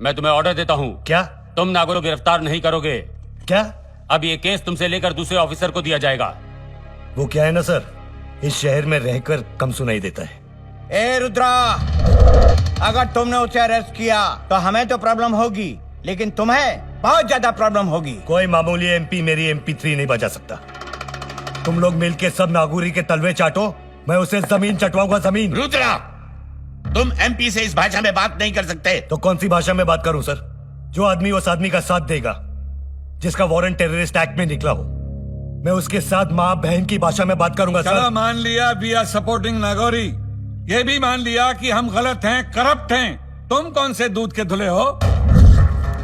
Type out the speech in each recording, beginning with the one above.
मैं तुम्हें ऑर्डर देता हूँ। क्या? तुम नागोरी को गिरफ्तार नहीं करोगे। क्या? अब ये केस तुमसे लेकर दूसरे ऑफिसर को दिया जाएगा। वो क्या है ना सर, इस शहर में रहकर कम सुनाई देता है। ए रुद्रा, अगर तुमने उसे अरेस्ट किया तो हमें तो प्रॉब्लम होगी, लेकिन तुम्हें बहुत ज्यादा प्रॉब्लम होगी। कोई मामूली एमपी मेरी MP3 नहीं बजा सकता। तुम लोग मिलके सब नागौरी के तलवे चाटो, मैं उसे जमीन चटवाऊंगा, जमीन। रुद्रा, तुम MP से इस भाषा में बात नहीं कर सकते। तो कौन सी भाषा में बात करूं सर? जो आदमी उस आदमी का साथ देगा जिसका वारंट टेररिस्ट एक्ट में निकला हो, मैं उसके साथ माँ बहन की भाषा में बात करूंगा चलो सर। मान लिया वी आर सपोर्टिंग नागौरी, ये भी मान लिया कि हम गलत हैं, करप्ट हैं। तुम कौन से दूध के धुले हो?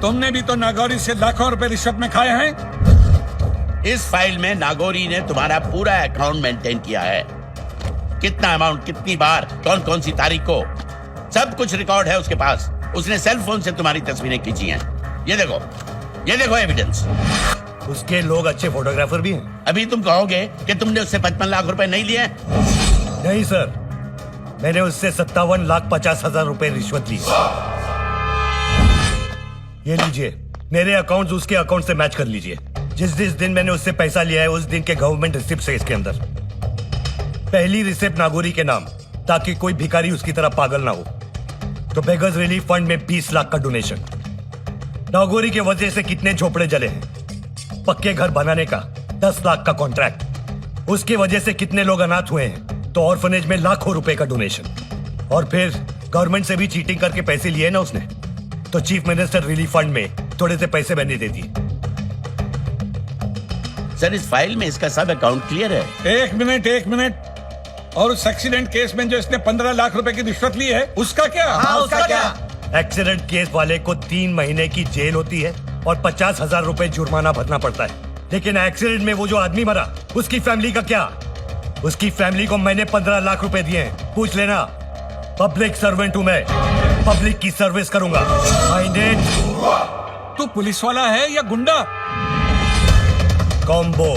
तुमने भी तो नागौरी से लाखों रुपए रिश्वत में खाए हैं। इस फाइल में नागौरी ने तुम्हारा पूरा अकाउंट मेंटेन किया है। कितना अमाउंट, कितनी बार, कौन कौन सी तारीख को, सब कुछ रिकॉर्ड है उसके पास। उसने सेल फोन से तुम्हारी तस्वीरें खींची हैं। ये देखो एविडेंस। उसके लोग अच्छे फोटोग्राफर भी हैं। अभी तुम कहोगे कि तुमने उससे 55 लाख रुपए नहीं लिए? नहीं सर, मैंने उससे 57,50,000 रुपए रिश्वत ली। ये लीजिए, मेरे अकाउंट्स उसके अकाउंट से मैच कर लीजिए। जिस दिन मैंने उससे पैसा लिया है, उस दिन के गवर्नमेंट रिसिप्ट है इसके अंदर। पहली रिसिप्ट नागौरी के नाम, ताकि कोई भिखारी उसकी तरह पागल ना हो। तो बेगर्स रिलीफ फंड में 20 लाख का डोनेशन। नागौरी के वजह से कितने झोपड़े जले हैं। पक्के घर बनाने का 10 लाख का कॉन्ट्रैक्ट। उसकी वजह से कितने लोग अनाथ हुए हैं। तो ऑर्फनेज में लाखों रुपए का डोनेशन। और फिर गवर्नमेंट से भी चीटिंग करके पैसे लिए ना उसने, तो चीफ मिनिस्टर रिलीफ फंड में थोड़े से पैसे मैंने दे दिए। सर, इस फाइल में इसका सब अकाउंट क्लियर है। एक मिनट। और उस एक्सीडेंट केस में जो इसने 15 लाख रुपए की रिश्वत ली है, उसका क्या? हाँ, उसका क्या? एक्सीडेंट केस वाले को 3 महीने की जेल होती है और 50,000 रुपए जुर्माना भरना पड़ता है। लेकिन एक्सीडेंट में वो जो आदमी मरा, उसकी फैमिली का क्या? उसकी फैमिली को मैंने 15 लाख रुपए दिए हैं। पूछ लेना। पब्लिक सर्वेंट हूं मैं, पब्लिक की सर्विस करूंगा। तू पुलिस वाला है या गुंडा? कॉम्बो।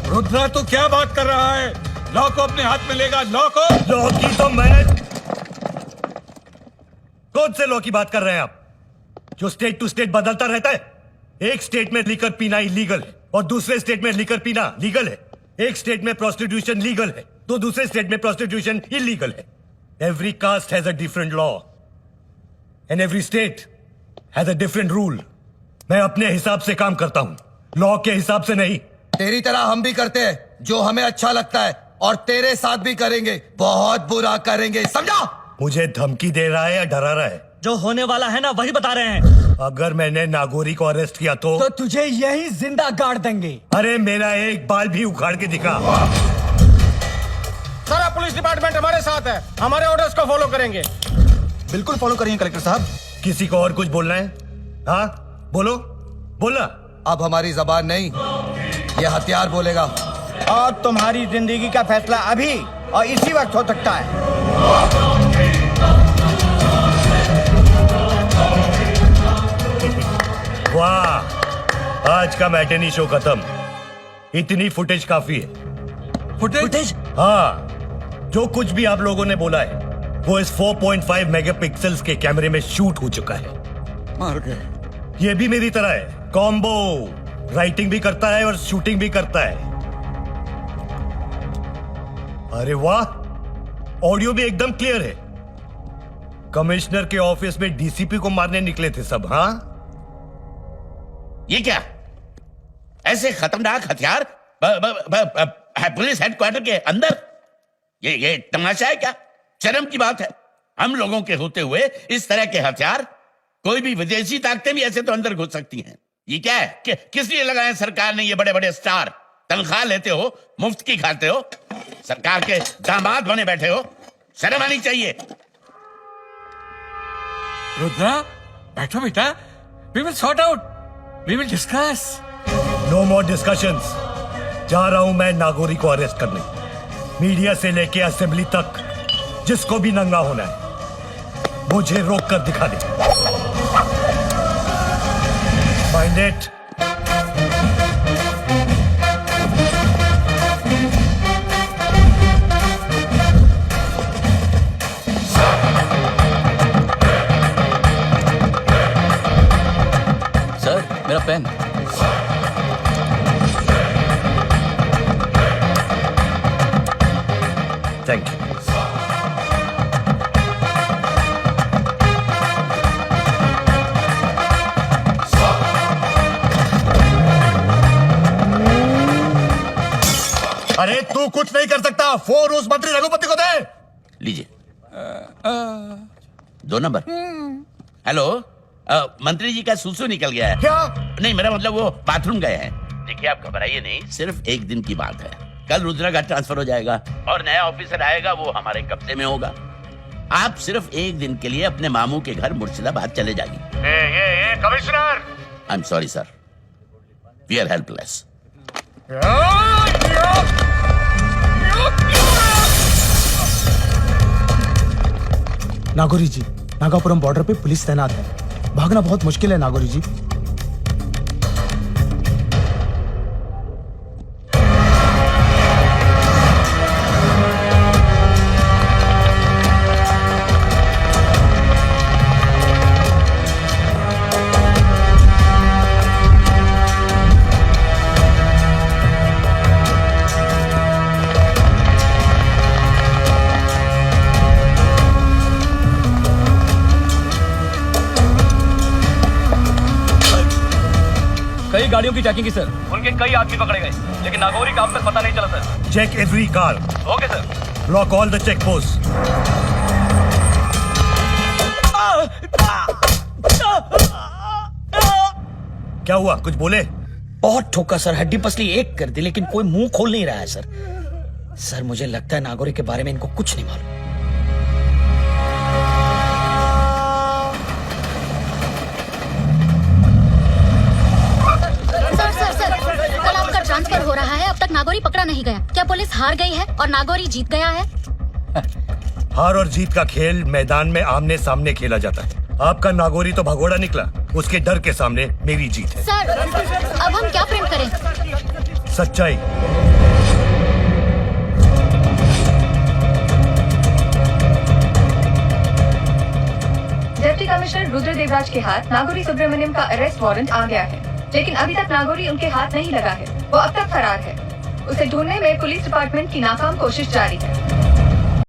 रुद्रा, तू क्या बात कर रहा है? लॉ को अपने हाथ में लेगा। लॉ की तो मैं। कौन से लॉ की बात कर रहे हैं आप, जो स्टेट टू स्टेट बदलता रहता है? एक स्टेट में लिकर पीना इलीगल है और दूसरे स्टेट में लिकर पीना लीगल है। एक स्टेट में प्रोस्टिट्यूशन लीगल है तो दूसरे स्टेट में प्रोस्टिट्यूशन इलीगल है। Every caste has a different law and every state has a different rule. मैं अपने हिसाब से काम करता हूं, लॉ के हिसाब से नहीं। तेरी तरह हम भी करते हैं जो हमें अच्छा लगता है, और तेरे साथ भी करेंगे, बहुत बुरा करेंगे, समझा? मुझे धमकी दे रहा है या डरा रहा है? जो होने वाला है ना वही बता रहे हैं। अगर मैंने नागौरी को अरेस्ट किया तो तुझे यही जिंदा गाड़ देंगे। अरे मेरा एक बाल भी उखाड़ के दिखा। सारा पुलिस डिपार्टमेंट हमारे साथ है, हमारे ऑर्डर्स को फॉलो करेंगे। बिल्कुल फॉलो करेंगे कलेक्टर साहब। किसी को और कुछ बोलना है? हाँ बोलो, बोलना। अब हमारी जबान नहीं, ये हथियार बोलेगा। और तुम्हारी जिंदगी का फैसला अभी और इसी वक्त हो सकता है। वाह, आज का मैटेनी शो खत्म। इतनी फुटेज काफी है। फुटेज? हाँ, जो कुछ भी आप लोगों ने बोला है वो इस 4.5 मेगापिक्सल्स के कैमरे में शूट हो चुका है। मार गए। ये भी मेरी तरह है, कॉम्बो। राइटिंग भी करता है और शूटिंग भी करता है। अरे वाह, ऑडियो भी एकदम क्लियर है। कमिश्नर के ऑफिस में डीसीपी को मारने निकले थे सब। हाँ, ये क्या? ऐसे खतरनाक हथियार पुलिस हेडक्वार्टर के अंदर? ये तमाशा है क्या? शर्म की बात है। हम लोगों के होते हुए इस तरह के हथियार, कोई भी विदेशी ताकतें भी ऐसे तो अंदर घुस सकती हैं। ये क्या है? किस लिए लगाए सरकार ने ये बड़े बड़े स्टार? तनख्वाह लेते हो, मुफ्त की खाते हो, सरकार के दामाद बने बैठे हो, शर्म आनी चाहिए। रुद्रा, बैठो बेटा, we will sort out, we will discuss. No more discussions. जा रहा हूं मैं नागौरी को अरेस्ट करने। मीडिया से लेके असेंबली तक जिसको भी नंगा होना है मुझे रोक कर दिखा दे। Find it. Pen. Thank you. अरे तू कुछ नहीं कर सकता, फोन उस मंत्री रघुपति को दे। लीजिए। 2 नंबर। हेलो, मंत्री जी का सूसू निकल गया है। क्या? नहीं, मेरा मतलब वो बाथरूम गए हैं। देखिए, आप घबराइए नहीं, सिर्फ 1 दिन की बात है। कल रुद्रा का ट्रांसफर हो जाएगा और नया ऑफिसर आएगा, वो हमारे कब्जे में होगा। आप सिर्फ 1 दिन के लिए अपने मामू के घर मुर्शिदाबाद चले जाइए। ये commissioner. I am sorry sir, we are helpless. Nagauri ji, Nagapuram border पे पुलिस तैनात है, भागना बहुत मुश्किल है नागौरी जी। कई गाड़ियों की चेकिंग की सर, उनके कई आदमी पकड़े गए, लेकिन नागौरी का अब तक पता नहीं चला sir. Check every car. Okay sir. Block all the check post. क्या हुआ, कुछ बोले? बहुत ठोका सर, हड्डी पसली एक कर दी, लेकिन कोई मुंह खोल नहीं रहा है सर। सर मुझे लगता है नागौरी के बारे में इनको कुछ नहीं मालूम। सर, कल आपका ट्रांसफर हो रहा है, अब तक नागौरी पकड़ा नहीं गया। क्या पुलिस हार गई है और नागौरी जीत गया है? हार और जीत का खेल मैदान में आमने सामने खेला जाता है। आपका नागौरी तो भगोड़ा निकला, उसके डर के सामने मेरी जीत है। सर, अब हम क्या प्रिंट करें? सच्चाई। डिप्टी कमिश्नर रुद्र देवराज के हाथ नागौरी सुब्रमण्यम का अरेस्ट वारंट आ गया है, लेकिन अभी तक नागौरी उनके हाथ नहीं लगा है। वो अब तक फरार है। उसे ढूंढने में पुलिस डिपार्टमेंट की नाकाम कोशिश जारी है।